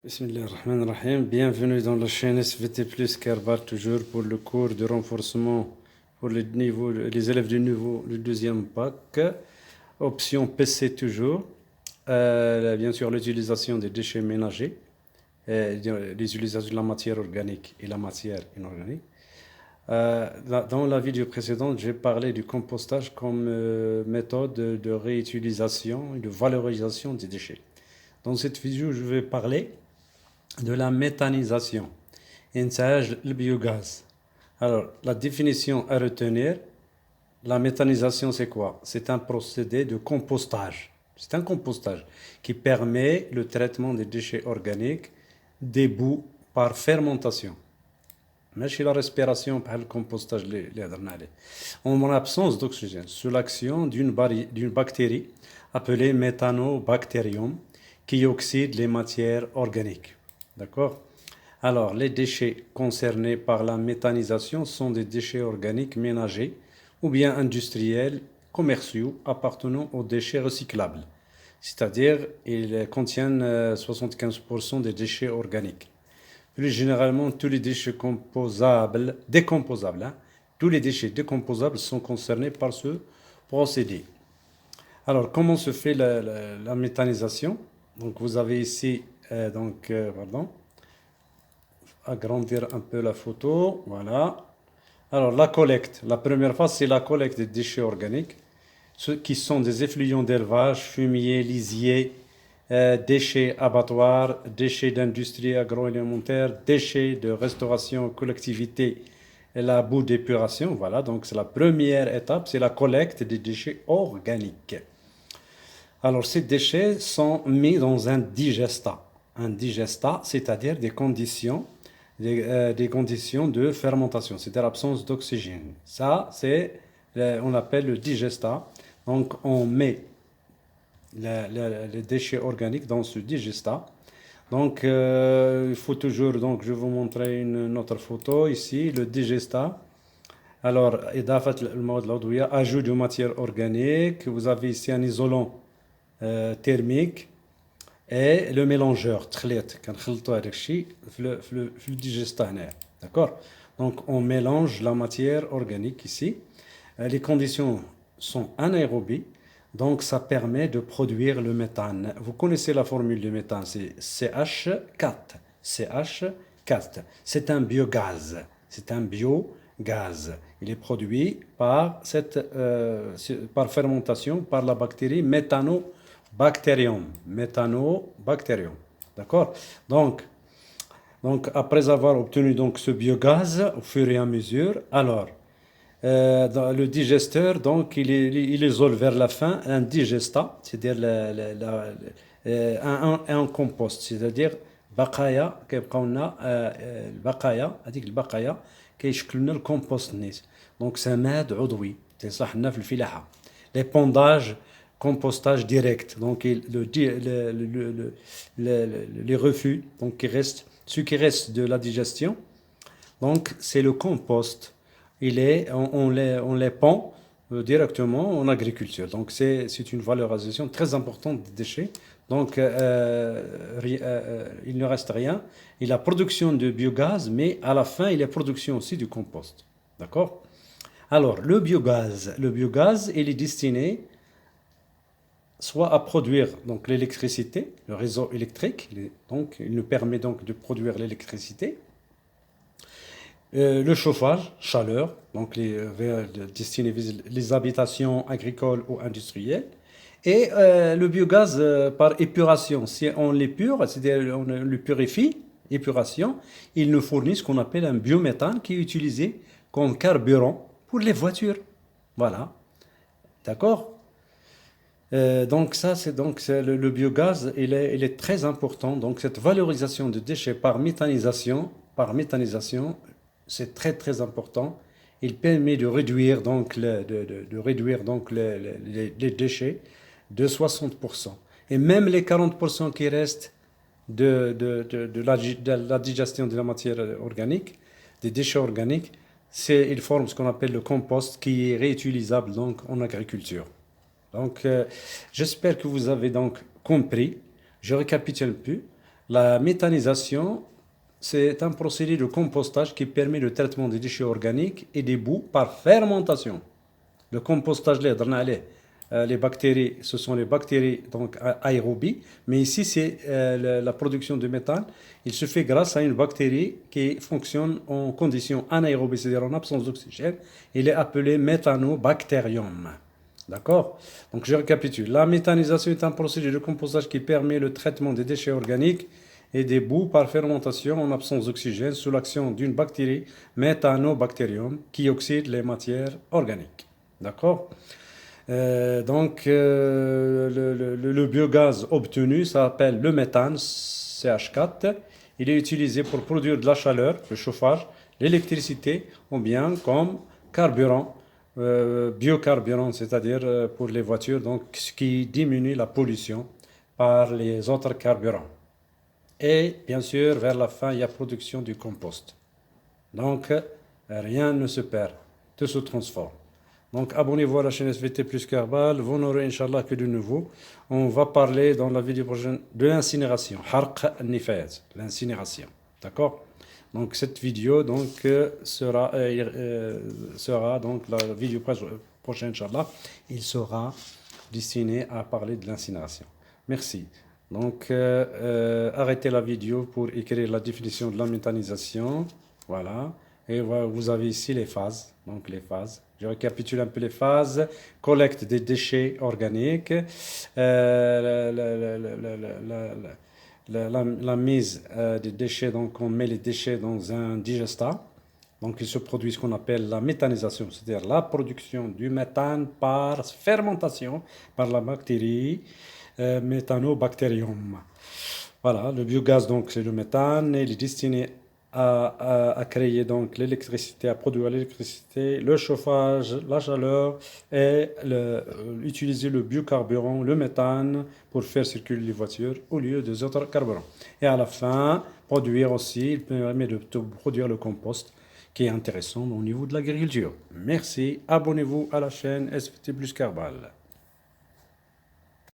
Bismillahirrahmanirrahim. Bienvenue dans la chaîne SVT Plus Kerbar, toujours pour le cours de renforcement pour les élèves du niveau du deuxième bac. Option PC toujours. Bien sûr, l'utilisation des déchets ménagers, l'utilisation de la matière organique et la matière inorganique. Dans la vidéo précédente, j'ai parlé du compostage comme méthode de réutilisation et de valorisation des déchets. Dans cette vidéo, je vais parler de la méthanisation. إنتاج البيوغاز. Alors, la définition à retenir, la méthanisation, c'est quoi? C'est un procédé de compostage. C'est un compostage qui permet le traitement des déchets organiques des boues par fermentation. ماشي la respiration بحال الكompostage اللي هضرنا عليه. En absence d'oxygène, sous l'action d'une bactérie appelée Methanobacterium qui oxyde les matières organiques. D'accord? Alors, les déchets concernés par la méthanisation sont des déchets organiques ménagers ou bien industriels, commerciaux, appartenant aux déchets recyclables. C'est-à-dire, ils contiennent 75% des déchets organiques. Plus généralement, tous les déchets décomposables, tous les déchets décomposables sont concernés par ce procédé. Alors, comment se fait la méthanisation? Donc, vous avez ici, agrandir un peu la photo, voilà. Alors, la collecte. La première phase, c'est la collecte des déchets organiques, ceux qui sont des effluents d'élevage, fumier, lisier, déchets abattoirs, déchets d'industrie agroalimentaire, déchets de restauration, collectivité et la boue d'épuration. Voilà, donc c'est la première étape, c'est la collecte des déchets organiques. Alors, ces déchets sont mis dans un digestat. Un digestat, c'est-à-dire des conditions de fermentation, c'est-à-dire l'absence d'oxygène. Ça, on appelle le digestat. Donc, on met les déchets organiques dans ce digestat. Donc, il faut toujours, donc, je vais vous montrer une autre photo ici, le digestat. Alors, ajout de matière organique. Vous avez ici un isolant thermique et le mélangeur le digestat. D'accord? Donc on mélange la matière organique ici. Les conditions sont anaérobies, donc ça permet de produire le méthane. Vous connaissez la formule du méthane, c'est CH4. CH4. C'est un biogaz. C'est un biogaz. Il est produit par fermentation par la bactérie Methanobacterium. Methanobacterium. D'accord? Donc, après avoir obtenu donc, ce biogaz au fur et à mesure, alors, dans le digesteur, donc, il isole vers la fin un digestat, c'est-à-dire un compost, c'est-à-dire بقايا كيبقاو لنا البقايا هذيك البقايا كيشكلوا لنا الكومبوست نيت دونك سماد عضوي تيصلح لنا في الفلاحه لي بونداج compostage direct. Donc, les refus, donc ce qui reste de la digestion, donc c'est le compost. On les pond directement en agriculture. Donc, c'est une valorisation très importante des déchets. Donc, il ne reste rien. Il y a la production de biogaz, mais à la fin, il y a production aussi du compost. D'accord? Alors, le biogaz, il est destiné soit à produire donc l'électricité, le réseau électrique, donc il nous permet donc de produire l'électricité, le chauffage, chaleur, donc destiné les habitations agricoles ou industrielles, et le biogaz par épuration. Si on l'épure, c'est-à-dire on le purifie, épuration, il nous fournit ce qu'on appelle un biométhane qui est utilisé comme carburant pour les voitures. Voilà. D'accord? Donc ça, c'est le biogaz, il est très important. Donc cette valorisation de déchets par méthanisation, c'est très très important. Il permet de réduire donc les déchets de 60%. Et même les 40% qui restent de la digestion de la matière organique, des déchets organiques, ils forment ce qu'on appelle le compost qui est réutilisable donc en agriculture. Donc, j'espère que vous avez donc compris. Je récapitule un peu. La méthanisation, c'est un procédé de compostage qui permet le traitement des déchets organiques et des boues par fermentation. Le compostage, les bactéries, ce sont les bactéries donc aérobies, mais ici c'est la production de méthane. Il se fait grâce à une bactérie qui fonctionne en conditions anaérobies, c'est-à-dire en absence d'oxygène. Il est appelé Methanobacterium. D'accord? Donc je récapitule. La méthanisation est un procédé de compostage qui permet le traitement des déchets organiques et des boues par fermentation en absence d'oxygène sous l'action d'une bactérie Methanobacterium qui oxyde les matières organiques. D'accord? Le biogaz obtenu s'appelle le méthane, CH4. Il est utilisé pour produire de la chaleur, le chauffage, l'électricité ou bien comme carburant, biocarburant, c'est-à-dire pour les voitures, donc ce qui diminue la pollution par les autres carburants. Et bien sûr, vers la fin, il y a production du compost. Donc, rien ne se perd, tout se transforme. Donc, abonnez-vous à la chaîne SVT plus Kerbal. Vous n'aurez, Inch'Allah, que de nouveau. On va parler dans la vidéo prochaine de l'incinération. Harq al-Nifaz, l'incinération. D'accord? Donc, cette vidéo donc, sera donc la vidéo prochaine, Inch'Allah. Il sera destiné à parler de l'incinération. Merci. Donc, arrêtez la vidéo pour écrire la définition de la méthanisation. Voilà. Et vous avez ici les phases. Donc, les phases. Je récapitule un peu les phases. Collecte des déchets organiques. La mise des déchets. Donc, on met les déchets dans un digestat. Donc, il se produit ce qu'on appelle la méthanisation, c'est-à-dire la production du méthane par fermentation par la bactérie Methanobacterium. Voilà, le biogaz, donc, c'est le méthane. Il est destiné à créer donc l'électricité, à produire l'électricité, le chauffage, la chaleur et utiliser le biocarburant, le méthane pour faire circuler les voitures au lieu des autres carburants. Et à la fin, produire aussi, il permet de produire le compost qui est intéressant au niveau de l'agriculture. Merci, abonnez-vous à la chaîne SVT plus Kerbal.